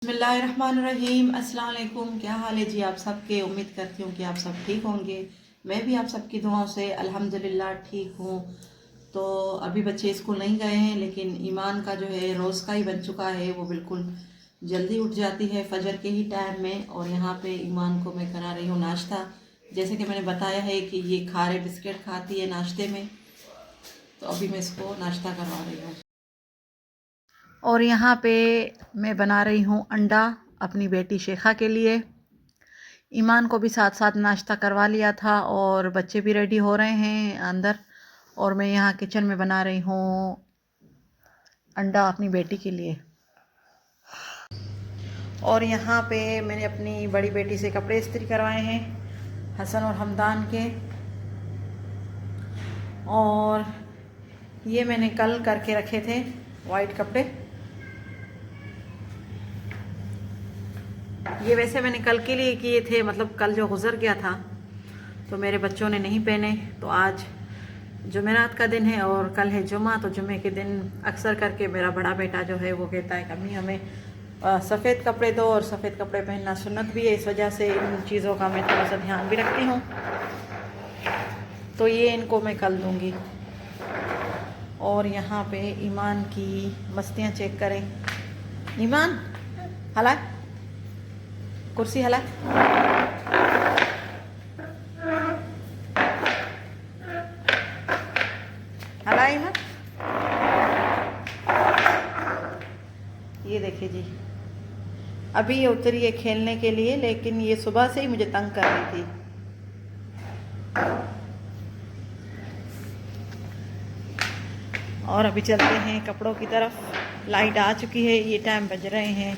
बिस्मिल्लाहिर्रहमानिर्रहीम। अस्सलाम वालेकुम। क्या हाल है जी आप सबके? उम्मीद करती हूँ कि आप सब ठीक होंगे। मैं भी आप सबकी दुआओं से अल्हम्दुलिल्लाह ठीक हूँ। तो अभी बच्चे स्कूल नहीं गए हैं, लेकिन ईमान का जो है रोज़ का ही बन चुका है। वो बिल्कुल जल्दी उठ जाती है फजर के ही टाइम में। और यहाँ पे ईमान को मैं करा रही हूँ नाश्ता। जैसे कि मैंने बताया है कि ये खारे बिस्किट खाती है नाश्ते में, तो अभी मैं इसको नाश्ता करवा रही हूँ। और यहाँ पे मैं बना रही हूँ अंडा अपनी बेटी शेखा के लिए। ईमान को भी साथ साथ नाश्ता करवा लिया था और बच्चे भी रेडी हो रहे हैं अंदर। और मैं यहाँ किचन में बना रही हूँ अंडा अपनी बेटी के लिए। और यहाँ पे मैंने अपनी बड़ी बेटी से कपड़े इस्त्री करवाए हैं, हसन और हमदान के। और ये मैंने कल करके रखे थे वाइट कपड़े। ये वैसे मैंने कल के लिए किए थे, मतलब कल जो गुज़र गया था तो मेरे बच्चों ने नहीं पहने। तो आज जुमेरात का दिन है और कल है जुमा। तो जुमे के दिन अक्सर करके मेरा बड़ा बेटा जो है वो कहता है कि अम्मी हमें सफ़ेद कपड़े दो, और सफ़ेद कपड़े पहनना सुन्नत भी है। इस वजह से इन चीज़ों का मैं थोड़ा सा ध्यान भी रखती हूँ। तो ये इनको मैं कल दूँगी। और यहाँ पे ईमान की मस्तियाँ चेक करें। ईमान हला, कुर्सी हला। हला ईमान। ये देखिए जी, अभी ये उतरी है खेलने के लिए, लेकिन ये सुबह से ही मुझे तंग कर रही थी। और अभी चलते हैं कपड़ों की तरफ। लाइट आ चुकी है। ये टाइम बज रहे हैं,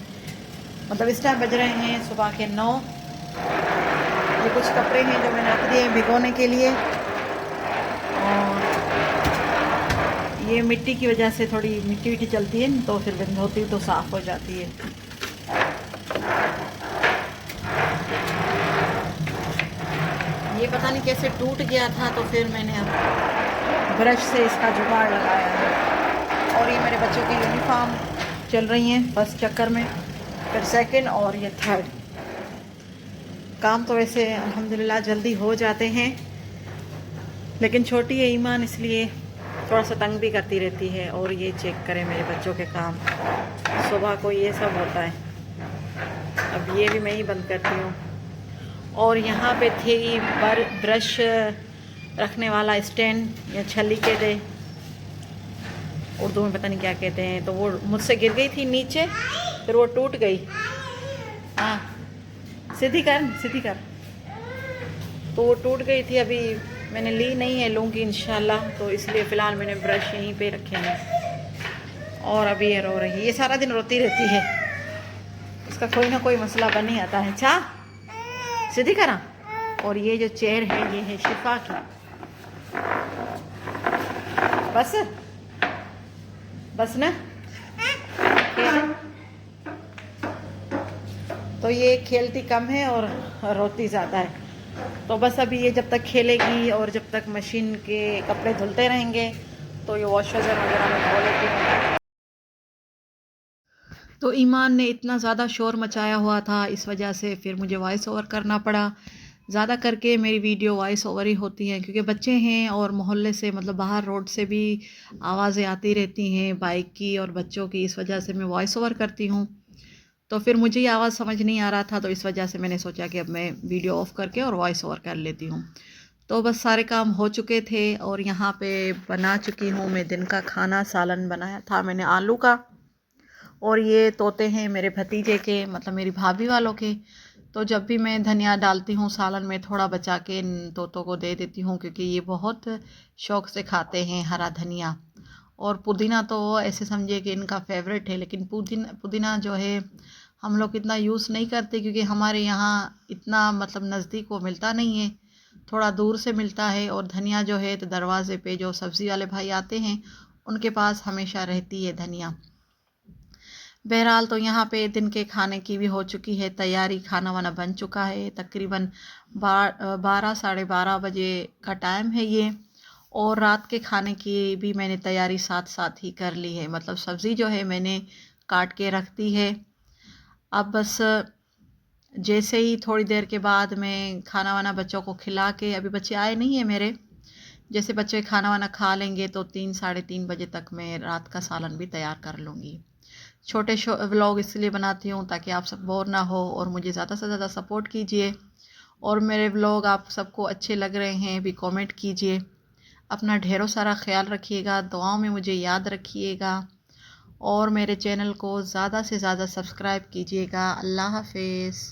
मतलब इस टाइम बज रहे हैं सुबह के 9। ये कुछ कपड़े हैं जो मैंने रख दिए हैं भिगोने के लिए। और ये मिट्टी की वजह से थोड़ी मिट्टी विट्टी चलती है, तो फिर बंद होती तो साफ़ हो जाती है। ये पता नहीं कैसे टूट गया था, तो फिर मैंने अब ब्रश से इसका जुगाड़ लगाया है। और ये मेरे बच्चों की यूनिफॉर्म चल रही हैं फर्स्ट चक्कर में, फिर सेकंड और ये थर्ड। काम तो वैसे अल्हम्दुलिल्लाह जल्दी हो जाते हैं, लेकिन छोटी है ईमान, इसलिए थोड़ा सा तंग भी करती रहती है। और ये चेक करें मेरे बच्चों के काम, सुबह को ये सब होता है। अब ये भी मैं ही बंद करती हूँ। और यहाँ पे थे ब्रश रखने वाला स्टैंड या छली के दे, उर्दू में पता नहीं क्या कहते हैं। तो वो मुझसे गिर गई थी नीचे, फिर वो टूट गई। हाँ सीधी कर, सीधी कर। तो वो टूट गई थी, अभी मैंने ली नहीं है, लूँगी इंशाल्लाह। तो इसलिए फ़िलहाल मैंने ब्रश यहीं पे रखे हैं। और अभी ये रो रही है, ये सारा दिन रोती रहती है, इसका कोई ना कोई मसला बन ही आता है। अच्छा सीधी करा। और ये जो चेयर है ये है शिफा की। बस बस ना खेल। तो ये खेलती कम है और रोती ज़्यादा है। तो बस अभी ये जब तक खेलेगी और जब तक मशीन के कपड़े धुलते रहेंगे, तो ये वॉश वगैरह में धो लेती हूँ। तो ईमान ने इतना ज़्यादा शोर मचाया हुआ था, इस वजह से फिर मुझे वॉइस ओवर करना पड़ा। ज़्यादा करके मेरी वीडियो वॉइस ओवर ही होती हैं, क्योंकि बच्चे हैं और मोहल्ले से, मतलब बाहर रोड से भी आवाज़ें आती रहती हैं बाइक की और बच्चों की। इस वजह से मैं वॉइस ओवर करती हूँ। तो फिर मुझे ये आवाज़ समझ नहीं आ रहा था, तो इस वजह से मैंने सोचा कि अब मैं वीडियो ऑफ करके और वॉइस ओवर कर लेती हूँ। तो बस सारे काम हो चुके थे और यहाँ पे बना चुकी हूँ मैं दिन का खाना। सालन बनाया था मैंने आलू का। और ये तोते हैं मेरे भतीजे के, मतलब मेरी भाभी वालों के। तो जब भी मैं धनिया डालती हूँ सालन में, थोड़ा बचा के इन तोतों को दे देती हूँ, क्योंकि ये बहुत शौक़ से खाते हैं हरा धनिया। और पुदीना तो ऐसे समझिए कि इनका फेवरेट है, लेकिन पुदीना जो है हम लोग इतना यूज़ नहीं करते, क्योंकि हमारे यहाँ इतना मतलब नज़दीक वो मिलता नहीं है, थोड़ा दूर से मिलता है। और धनिया जो है तो दरवाज़े पे जो सब्ज़ी वाले भाई आते हैं उनके पास हमेशा रहती है धनिया। बहरहाल तो यहाँ पे दिन के खाने की भी हो चुकी है तैयारी, खाना वाना बन चुका है। तकरीबन 12 साढ़े 12 बजे का टाइम है ये। और रात के खाने की भी मैंने तैयारी साथ साथ ही कर ली है, मतलब सब्ज़ी जो है मैंने काट के रख दी है। अब बस जैसे ही थोड़ी देर के बाद मैं खाना वाना बच्चों को खिला के, अभी बच्चे आए नहीं हैं मेरे, जैसे बच्चे खाना वाना खा लेंगे तो 3 साढ़े 3 बजे तक मैं रात का सालन भी तैयार कर लूँगी। छोटे व्लॉग इसलिए बनाती हूँ ताकि आप सब बोर ना हो और मुझे ज़्यादा से ज़्यादा सपोर्ट कीजिए। और मेरे व्लॉग आप सबको अच्छे लग रहे हैं भी कमेंट कीजिए। अपना ढेरों सारा ख्याल रखिएगा, दुआओं में मुझे याद रखिएगा और मेरे चैनल को ज़्यादा से ज़्यादा सब्सक्राइब कीजिएगा। अल्लाह हाफ़िज़।